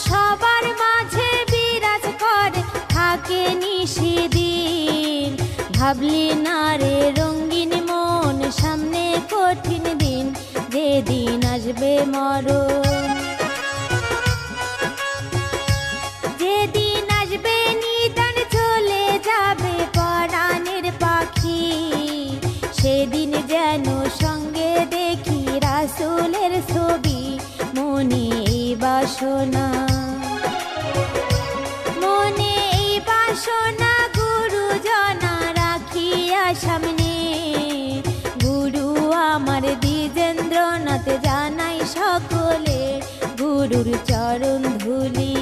সবার মাঝে বিরাজ করে থাকে নিশিদিন। ভাবলি না রে রঙিন মন সামনে কঠিন দিন, যেদিন আসবে মরণ। যেদিন আসবে নিদান চলে যাবে পরাণের পাখি, সেদিন যেন সঙ্গে দেখি রাসূলের ছবি। মনে এই বাসনা, মনে এই বাসনা গুরুজনা রাখিয়া সামনে। গুরু আমার দ্বিজেন্দ্রনাথ জানাই সকলে গুরুর চরণ ধুলি।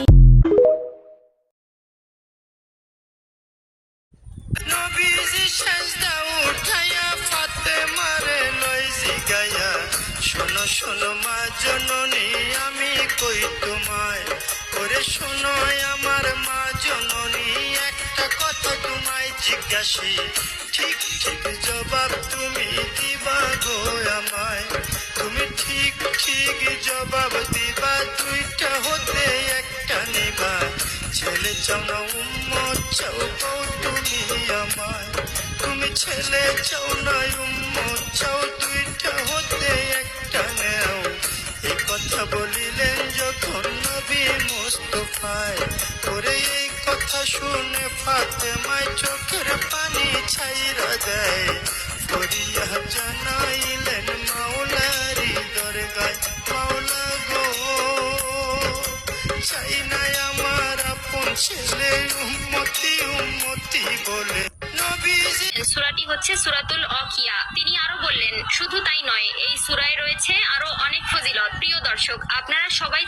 নবীজি সাজদা উঠাইয়া ফাতেমারে লই জিগাইয়া, শোনো শোনো মা জননী আমি কই তোমায়, ওরে শোনো আমার মা জননী একটা কথা তোমায় জিজ্ঞাসি, ঠিক ঠিক জবাব তুমি দিবা গো আমায়। তুমি ঠিক ঠিক জবাব দিবা, দুইটা হতে একটা নিবা। ছেলে চাও না উম্মত চাও বউ তুমি আমায়, তুমি ছেলে চাও না উম্মত চাও, দুইটা হতে একটা নেও। এই কথা বলিলেন যখন নবী মুস্তাফায়, ওরে এই কথা শুনে ফাতেমায় চোখের পানি ছাইরা দেয়। ফরিয়া জানাইলেন মাওলারি দরগায়, মাওলা গো চাই না আমার আপন ছেলে উম্মতি উম্মতি বলে। নবীজি সূরাটি হচ্ছে সূরাতুল ওয়াকিয়া। তিনি আরো বললেন, শুধু তাই নয়, এই সূরায় রয়েছে আরো অনেক ফজিলত। প্রিয় দর্শক, আপনারা সবাই